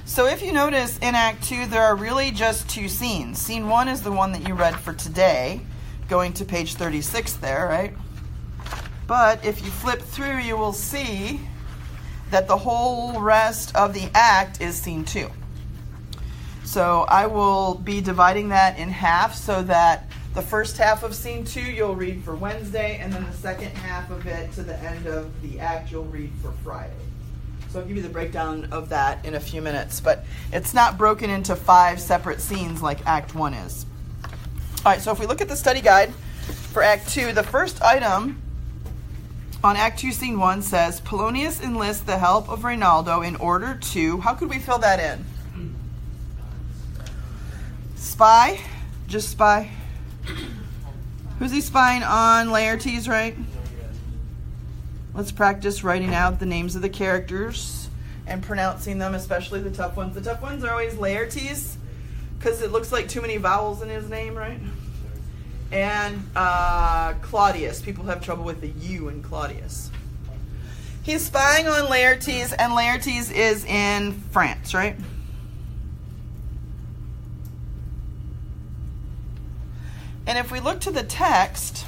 So if you notice in Act 2, there are really just two scenes. Scene 1 is the one that you read for today, going to page 36 there, right? But if you flip through, you will see that the whole rest of the act is Scene 2. So I will be dividing that in half so that the first half of Scene 2 you'll read for Wednesday, and then the second half of it to the end of the act you'll read for Friday. So I'll give you the breakdown of that in a few minutes. But it's not broken into 5 separate scenes like Act 1 is. All right, so if we look at the study guide for Act 2, the first item on Act 2, Scene 1 says, Polonius enlists the help of Reynaldo in order to, how could we fill that in? Spy? Just spy? Who's he spying on? Laertes, right? Let's practice writing out the names of the characters and pronouncing them, especially the tough ones. The tough ones are always Laertes, because it looks like too many vowels in his name, right? And Claudius. People have trouble with the U in Claudius. He's spying on Laertes, and Laertes is in France, right? And if we look to the text,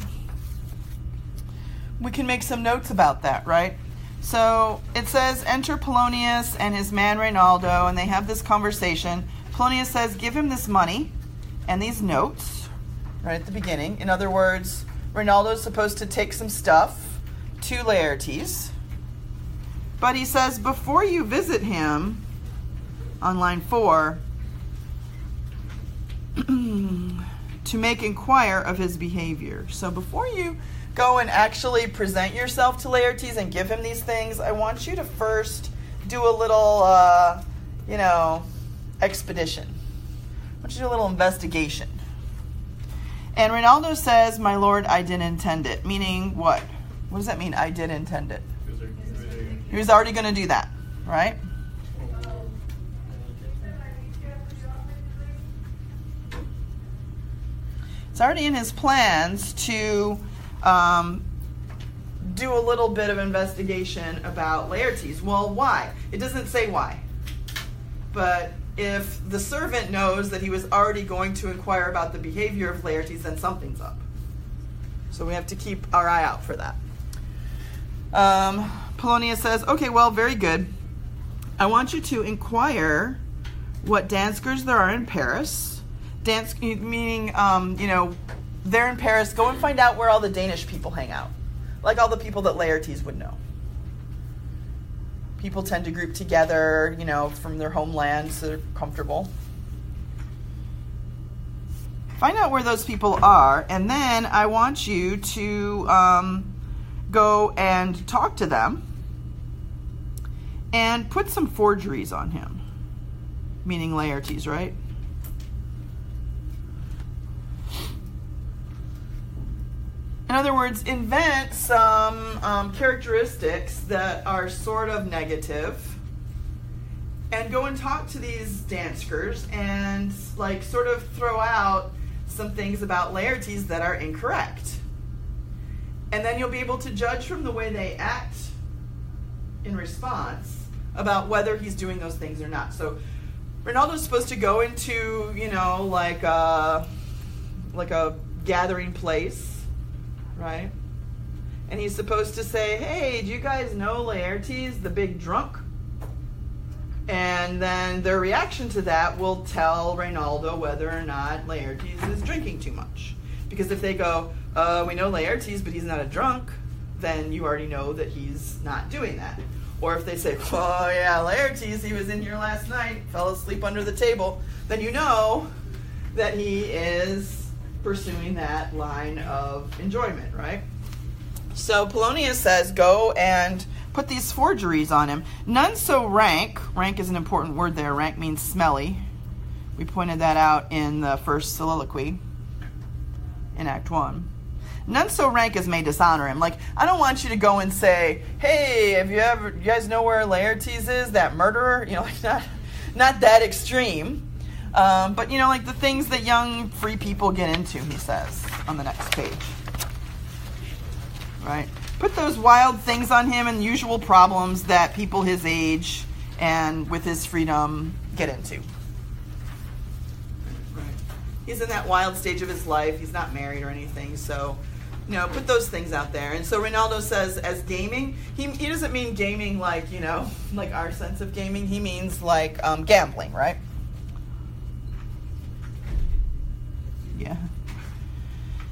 we can make some notes about that, right? So it says, enter Polonius and his man Reynaldo, and they have this conversation. Polonius says, give him this money and these notes right at the beginning. In other words, Reynaldo's supposed to take some stuff to Laertes. But he says, before you visit him, on line 4, to make inquire of his behavior. So before you go and actually present yourself to Laertes and give him these things, I want you to first do a little, expedition. I want you to do a little investigation. And Reynaldo says, my lord, I didn't intend it. Meaning what? What does that mean, I did intend it? He was already going to do that, right? It's already in his plans to do a little bit of investigation about Laertes. Well, why? It doesn't say why. But if the servant knows that he was already going to inquire about the behavior of Laertes, then something's up. So we have to keep our eye out for that. Polonius says, okay, well, very good. I want you to inquire what danskers there are in Paris. Dansk, meaning, they're in Paris. Go and find out where all the Danish people hang out. Like all the people that Laertes would know. People tend to group together, from their homeland, so they're comfortable. Find out where those people are, and then I want you to go and talk to them and put some forgeries on him. Meaning Laertes, right? In other words, invent some characteristics that are sort of negative and go and talk to these danskers and sort of throw out some things about Laertes that are incorrect. And then you'll be able to judge from the way they act in response about whether he's doing those things or not. So Reynaldo's supposed to go into, like a gathering place. Right? And he's supposed to say, hey, do you guys know Laertes, the big drunk? And then their reaction to that will tell Reynaldo whether or not Laertes is drinking too much. Because if they go, we know Laertes, but he's not a drunk, then you already know that he's not doing that. Or if they say, oh yeah, Laertes, he was in here last night, fell asleep under the table, then you know that he is pursuing that line of enjoyment, right? So Polonius says, go and put these forgeries on him. None so rank. Rank is an important word there. Rank means smelly. We pointed that out in the first soliloquy in Act 1. None so rank as may dishonor him. I don't want you to go and say, hey, you guys know where Laertes is, that murderer? Not that extreme. But, the things that young free people get into, he says on the next page. Right? Put those wild things on him and usual problems that people his age and with his freedom get into. Right. He's in that wild stage of his life. He's not married or anything, so put those things out there. And so Ronaldo says, as gaming, he doesn't mean gaming like, like our sense of gaming. He means like gambling, right? Yeah.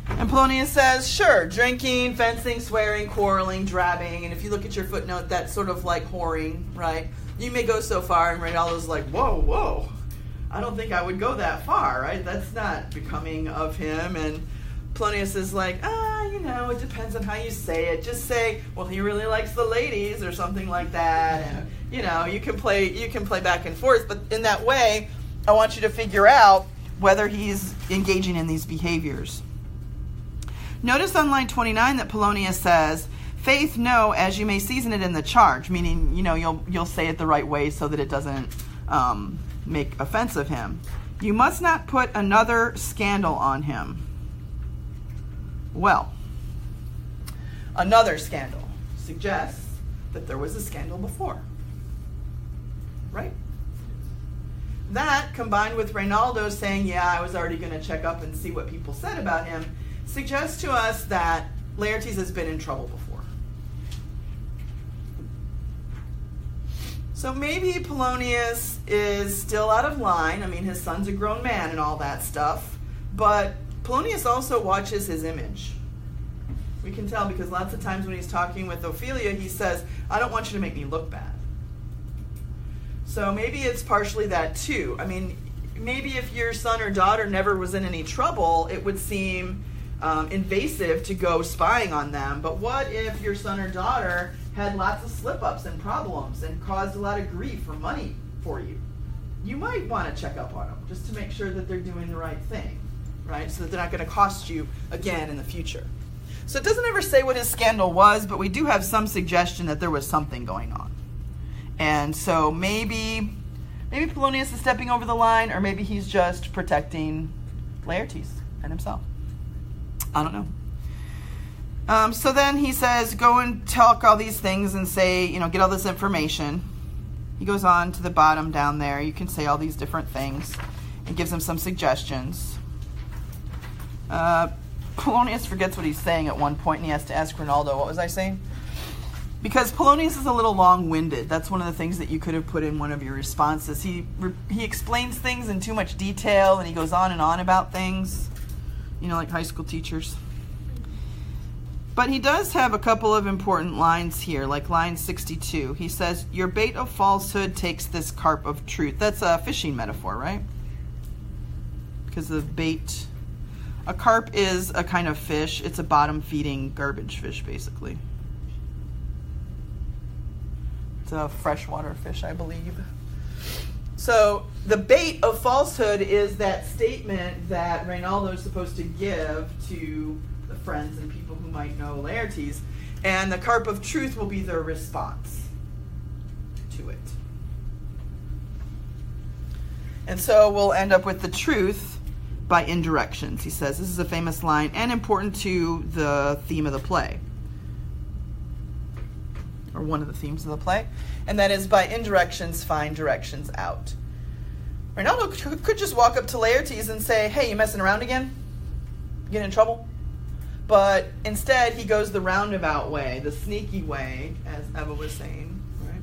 And Polonius says, sure, drinking, fencing, swearing, quarreling, drabbing. And if you look at your footnote, that's sort of like whoring, right? You may go so far, and Ronaldo's like, whoa, I don't think I would go that far, right? That's not becoming of him. And Polonius is like, it depends on how you say it. Just say, well, he really likes the ladies or something like that. And, you can play back and forth. But in that way, I want you to figure out whether he's engaging in these behaviors. Notice on line 29 that Polonius says, faith, no, as you may season it in the charge, meaning, you'll say it the right way so that it doesn't make offense of him. You must not put another scandal on him. Well, another scandal suggests that there was a scandal before, right? That, combined with Ronaldo saying, I was already going to check up and see what people said about him, suggests to us that Laertes has been in trouble before. So maybe Polonius is still out of line. I mean, his son's a grown man and all that stuff, but Polonius also watches his image. We can tell because lots of times when he's talking with Ophelia, he says, I don't want you to make me look bad. So maybe it's partially that too. I mean, maybe if your son or daughter never was in any trouble, it would seem invasive to go spying on them. But what if your son or daughter had lots of slip-ups and problems and caused a lot of grief or money for you? You might want to check up on them just to make sure that they're doing the right thing, right? So that they're not going to cost you again in the future. So it doesn't ever say what his scandal was, but we do have some suggestion that there was something going on. And so maybe Polonius is stepping over the line, or maybe he's just protecting Laertes and himself. I don't know. So then he says, go and talk all these things and say, get all this information. He goes on to the bottom down there. You can say all these different things and gives him some suggestions. Polonius forgets what he's saying at one point, and he has to ask Ronaldo, what was I saying? Because Polonius is a little long-winded. That's one of the things that you could have put in one of your responses. He explains things in too much detail, and he goes on and on about things, like high school teachers. But he does have a couple of important lines here, like line 62. He says, your bait of falsehood takes this carp of truth. That's a fishing metaphor, right? Because the bait... A carp is a kind of fish. It's a bottom-feeding garbage fish, basically. It's a freshwater fish, I believe. So the bait of falsehood is that statement that Ronaldo is supposed to give to the friends and people who might know Laertes, and the carp of truth will be their response to it. And so we'll end up with the truth by indirections. He says this is a famous line and important to the theme of the play, or one of the themes of the play, and that is by indirections find directions out. Ronaldo could just walk up to Laertes and say, hey, you messing around again? Getting in trouble? But instead he goes the roundabout way, the sneaky way, as Eva was saying, right?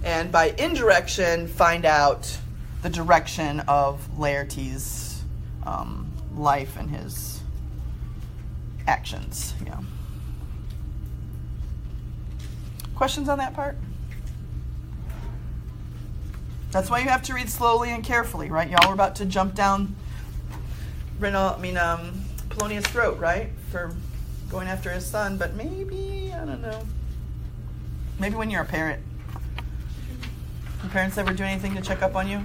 And by indirection find out the direction of Laertes' life and his actions. Yeah. Questions on that part? That's why you have to read slowly and carefully, right? Y'all were about to jump down Polonius' throat, right? For going after his son, but maybe, I don't know. Maybe when you're a parent. Your parents ever do anything to check up on you?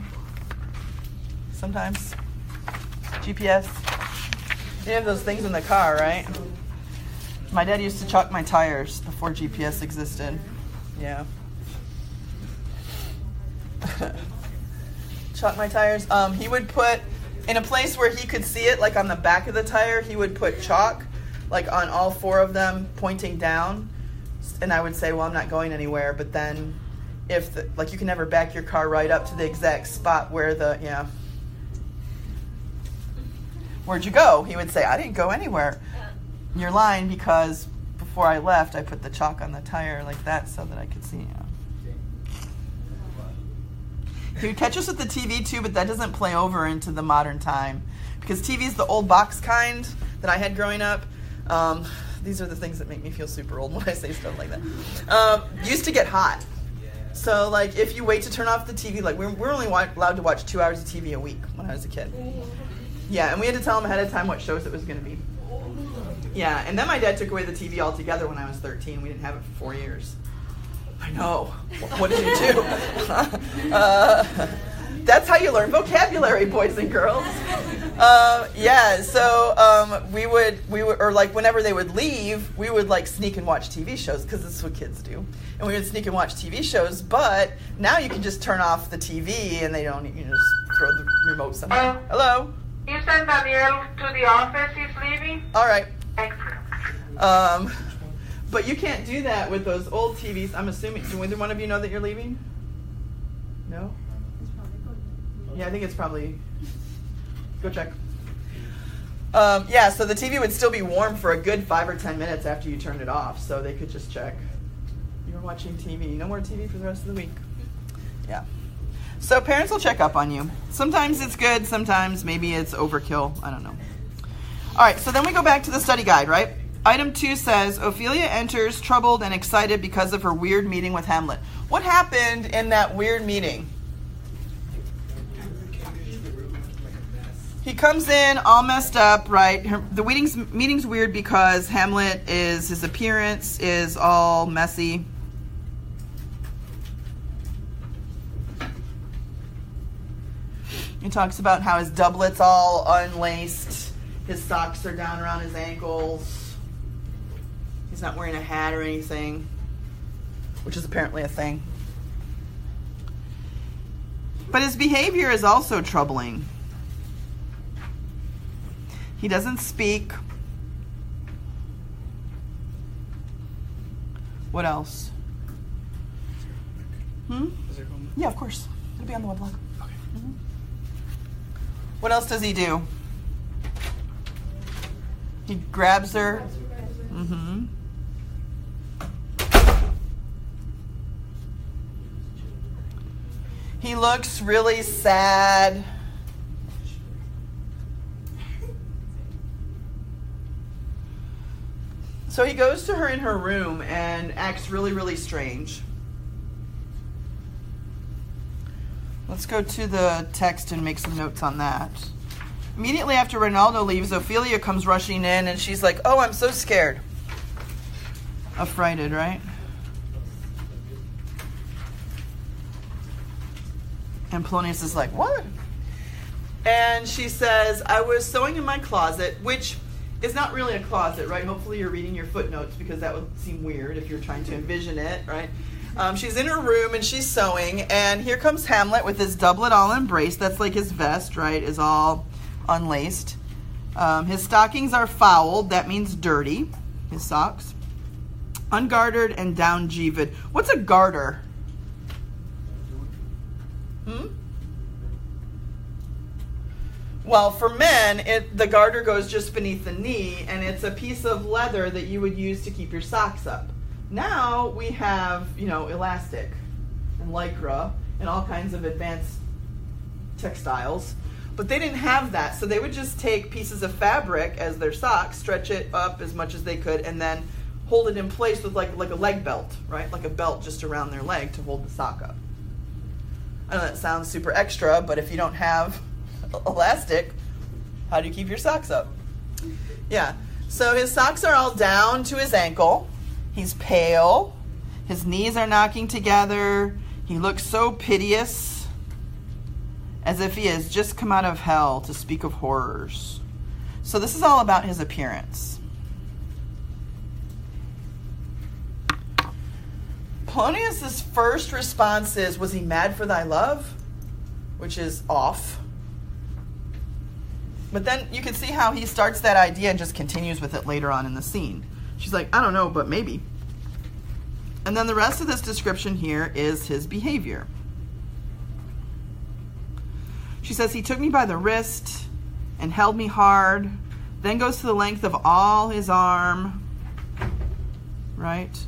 Sometimes. GPS. You have those things in the car, right? My dad used to chalk my tires before GPS existed. Yeah. Chalk my tires. He would put, in a place where he could see it, like on the back of the tire, he would put chalk, like on all four of them, pointing down. And I would say, well, I'm not going anywhere. But then like you can never back your car right up to the exact spot where where'd you go? He would say, I didn't go anywhere. You're lying, because before I left, I put the chalk on the tire like that so that I could see. He would catch us with the TV too, but that doesn't play over into the modern time, because TV's the old box kind that I had growing up. These are the things that make me feel super old when I say stuff like that. Used to get hot. So, like, if you wait to turn off the TV, like, we're only allowed to watch 2 hours of TV a week when I was a kid. Yeah, and we had to tell them ahead of time what shows it was going to be. Yeah, and then my dad took away the TV altogether when I was 13. We didn't have it for 4 years. I know. What did you do? That's how you learn vocabulary, boys and girls. We would, or like whenever they would leave, we would like sneak and watch TV shows, because this is what kids do. And we would sneak and watch TV shows, but now you can just turn off the TV and they don't, just throw the remote somewhere. Hello? You send Daniel to the office, he's leaving? All right. Thanks. But you can't do that with those old TVs. I'm assuming, do either one of you know that you're leaving? No? Yeah, I think it's probably, go check. So the TV would still be warm for a good 5 or 10 minutes after you turned it off, so they could just check. You were watching TV. No more TV for the rest of the week. Yeah. So parents will check up on you. Sometimes it's good, sometimes maybe it's overkill. I don't know. All right, so then we go back to the study guide, right? Item 2 says, Ophelia enters troubled and excited because of her weird meeting with Hamlet. What happened in that weird meeting? He comes in all messed up, right? The meeting's weird because his appearance is all messy. He talks about how his doublet's all unlaced. His socks are down around his ankles. He's not wearing a hat or anything, which is apparently a thing. But his behavior is also troubling. He doesn't speak. What else? Yeah, of course. It'll be on the weblog. Okay. Mm-hmm. What else does he do? He grabs her. Mm-hmm. He looks really sad. So he goes to her in her room and acts really, really strange. Let's go to the text and make some notes on that. Immediately after Ronaldo leaves, Ophelia comes rushing in and she's like, oh, I'm so scared. Affrighted, right? And Polonius is like, what? And she says, I was sewing in my closet, which is not really a closet, right? Hopefully you're reading your footnotes, because that would seem weird if you're trying to envision it, right? She's in her room and she's sewing, and here comes Hamlet with his doublet all embraced. That's like his vest, right, is all unlaced. His stockings are fouled. That means dirty, his socks. Ungartered and down-jeeved. What's a garter? Well, for men, the garter goes just beneath the knee, and it's a piece of leather that you would use to keep your socks up. Now we have, elastic and lycra and all kinds of advanced textiles, but they didn't have that, so they would just take pieces of fabric as their socks, stretch it up as much as they could, and then hold it in place with like a leg belt, right? Like a belt just around their leg to hold the sock up. I know that sounds super extra, but if you don't have elastic, how do you keep your socks up? Yeah, so his socks are all down to his ankle. He's pale. His knees are knocking together. He looks so piteous, as if he has just come out of hell, to speak of horrors. So this is all about his appearance. Polonius' first response is, was he mad for thy love? Which is off. But then you can see how he starts that idea and just continues with it later on in the scene. She's like, I don't know, but maybe. And then the rest of this description here is his behavior. She says, he took me by the wrist and held me hard, then goes to the length of all his arm, right?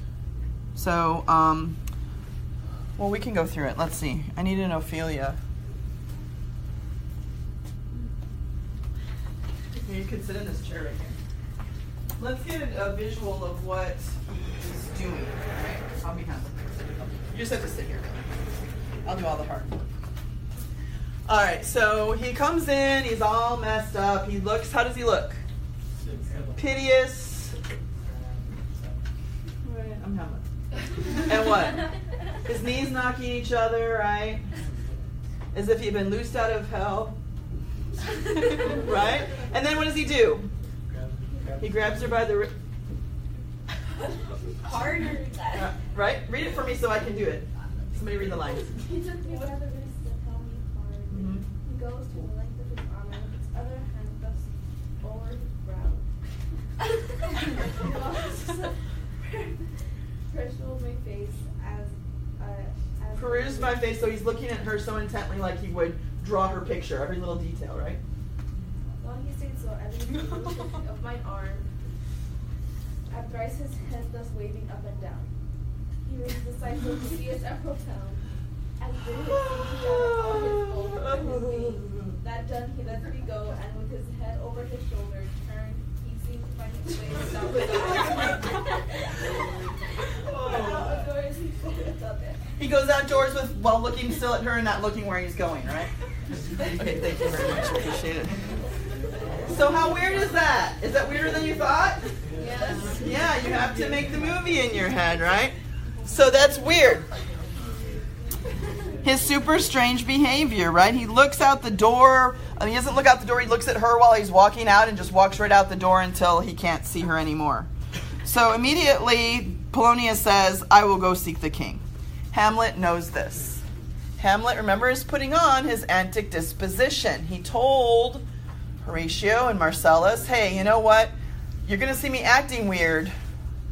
So, well, we can go through it. Let's see. I need an Ophelia. You can sit in this chair right here. Let's get a visual of what he's doing. All right? I'll be Hamlet. You just have to sit here. I'll do all the hard work. All right, so he comes in. He's all messed up. He looks, how does he look? Piteous. Right, I'm Hamlet. And what? His knees knocking each other, right? As if he'd been loosed out of hell. Right? And then what does he do? He grabs her by the harder. Right? Read it for me so I can do it. Somebody read the lines. He took me by the wrist and held me hard. Mm-hmm. He goes to the length of his arm and with his other hand thrusts over his brow. Perused my face as Perused my face, so he's looking at her so intently like he would draw her picture, every little detail, right? While he stayed so, I leaned the motion of my arm, and thrice his head thus waving up and down. He raised the sight so piteous and profound, as did his feet all his gold and his being. That done, he let me go, and with his head over his shoulder, turned, he seemed to find his way down the outdoors, he floated up it. He goes outdoors while looking still at her and not looking where he's going, right? Okay, thank you very much. Appreciate it. So how weird is that? Is that weirder than you thought? Yes. Yeah, you have to make the movie in your head, right? So that's weird. His super strange behavior, right? He looks out the door. He doesn't look out the door. He looks at her while he's walking out and just walks right out the door until he can't see her anymore. So immediately, Polonius says, I will go seek the king. Hamlet knows this. Hamlet, remember, is putting on his antic disposition. He told Horatio and Marcellus, hey, you know what? You're going to see me acting weird.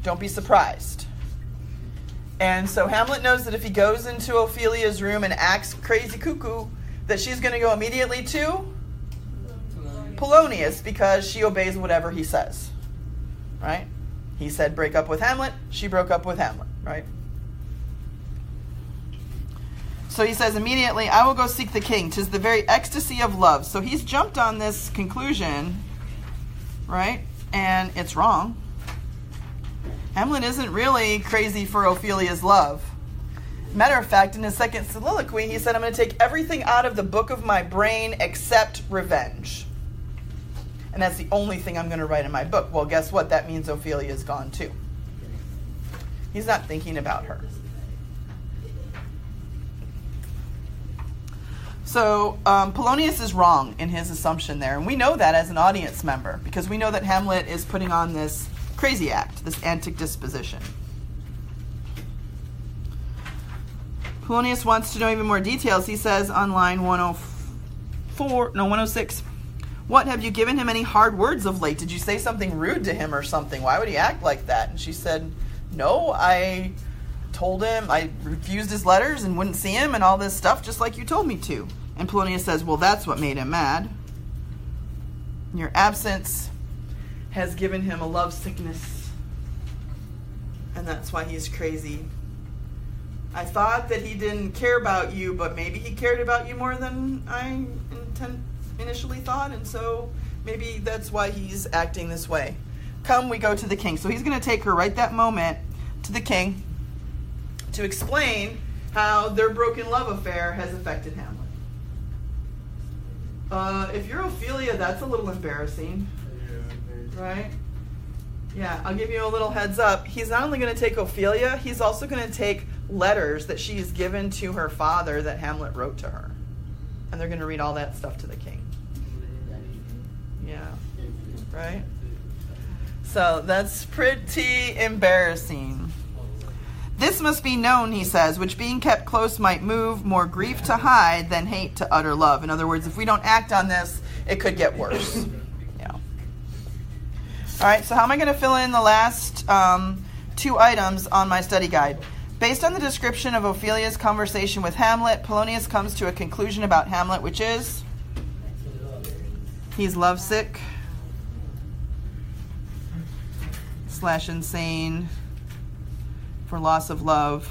Don't be surprised. And so Hamlet knows that if he goes into Ophelia's room and acts crazy cuckoo, that she's going to go immediately to Polonius because she obeys whatever he says. Right? He said break up with Hamlet. She broke up with Hamlet. Right? So he says immediately, I will go seek the king. 'Tis the very ecstasy of love. So he's jumped on this conclusion, right? And it's wrong. Hamlet isn't really crazy for Ophelia's love. Matter of fact, in his second soliloquy, he said, I'm going to take everything out of the book of my brain except revenge. And that's the only thing I'm going to write in my book. Well, guess what? That means Ophelia's gone too. He's not thinking about her. So Polonius is wrong in his assumption there. And we know that as an audience member because we know that Hamlet is putting on this crazy act, this antic disposition. Polonius wants to know even more details. He says on line 106, what, have you given him any hard words of late? Did you say something rude to him or something? Why would he act like that? And she said, no, I told him I refused his letters and wouldn't see him and all this stuff just like you told me to. And Polonius says, well, that's what made him mad. Your absence has given him a love sickness, and that's why he's crazy. I thought that he didn't care about you, but maybe he cared about you more than I initially thought, and so maybe that's why he's acting this way. Come, we go to the king. So he's going to take her right that moment to the king to explain how their broken love affair has affected Hamlet. If you're Ophelia, that's a little embarrassing. Right? Yeah, I'll give you a little heads up. He's not only going to take Ophelia, he's also going to take letters that she's given to her father that Hamlet wrote to her. And they're going to read all that stuff to the king. Yeah. Right? So that's pretty embarrassing. This must be known, he says, which being kept close might move, more grief to hide than hate to utter love. In other words, if we don't act on this, it could get worse. Yeah. All right, so how am I going to fill in the last 2 items on my study guide? Based on the description of Ophelia's conversation with Hamlet, Polonius comes to a conclusion about Hamlet, which is he's lovesick / insane for loss of love.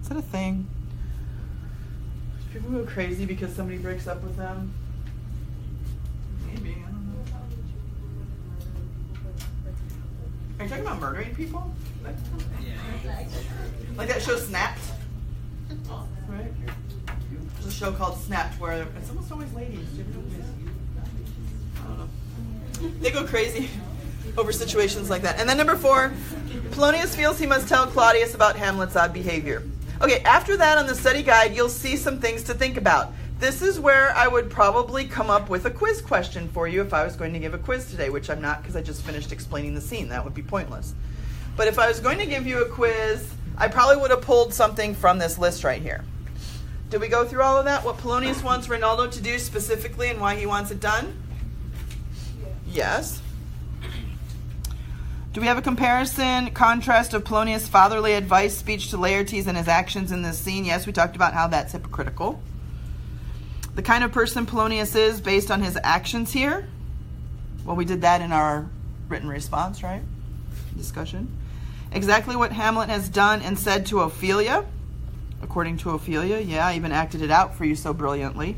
Is that a thing? Do people go crazy because somebody breaks up with them? Maybe, I don't know. Are you talking about murdering people? Like that show Snapped? Right? There's a show called Snapped where it's almost always ladies. Do you ever know this? I don't know. They go crazy over situations like that. And then number 4, Polonius feels he must tell Claudius about Hamlet's odd behavior. Okay, after that on the study guide, you'll see some things to think about. This is where I would probably come up with a quiz question for you if I was going to give a quiz today, which I'm not because I just finished explaining the scene. That would be pointless. But if I was going to give you a quiz, I probably would have pulled something from this list right here. Did we go through all of that? What Polonius wants Rinaldo to do specifically and why he wants it done? Yes. Do we have a comparison, contrast of Polonius' fatherly advice, speech to Laertes, and his actions in this scene? Yes, we talked about how that's hypocritical. The kind of person Polonius is based on his actions here. Well, we did that in our written response, right? Discussion. Exactly what Hamlet has done and said to Ophelia. According to Ophelia, yeah, I even acted it out for you so brilliantly.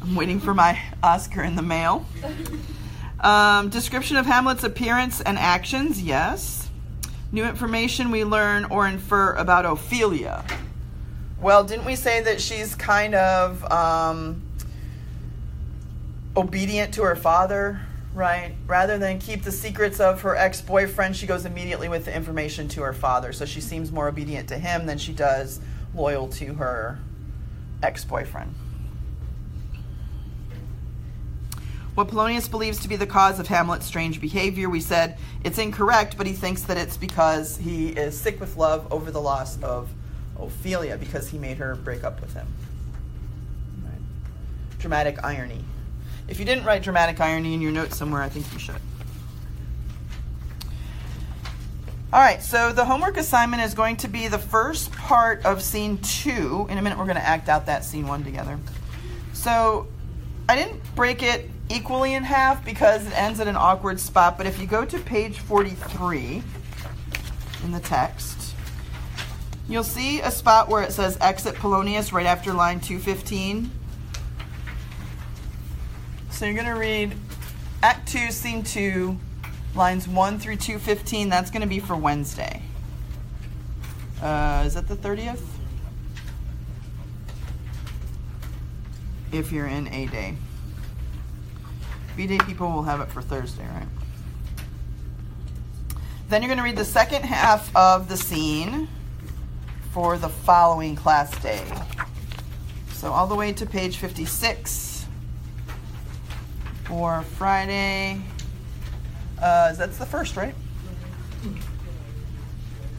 I'm waiting for my Oscar in the mail. Description of Hamlet's appearance and actions, yes. New information we learn or infer about Ophelia. Well, didn't we say that she's kind of obedient to her father, right? Rather than keep the secrets of her ex-boyfriend, she goes immediately with the information to her father. So she seems more obedient to him than she does loyal to her ex-boyfriend. What Polonius believes to be the cause of Hamlet's strange behavior, we said it's incorrect, but he thinks that it's because he is sick with love over the loss of Ophelia, because he made her break up with him. Right. Dramatic irony. If you didn't write dramatic irony in your notes somewhere, I think you should. All right, so the homework assignment is going to be the first part of scene 2. In a minute, we're going to act out that scene 1 together. So I didn't break it equally in half because it ends at an awkward spot, but if you go to page 43 in the text, you'll see a spot where it says exit Polonius right after line 215. So you're going to read Act 2, Scene 2, lines 1 through 215. That's going to be for Wednesday. Is that the 30th? If you're in A day. B day people will have it for Thursday, right? Then you're going to read the second half of the scene for the following class day. So all the way to page 56 for Friday. That's the 1st, right?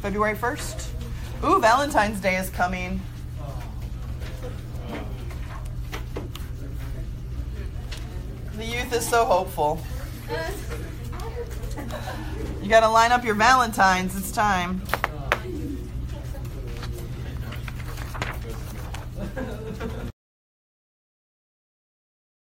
February 1st? Ooh, Valentine's Day is coming. The youth is so hopeful. You got to line up your Valentines. It's time.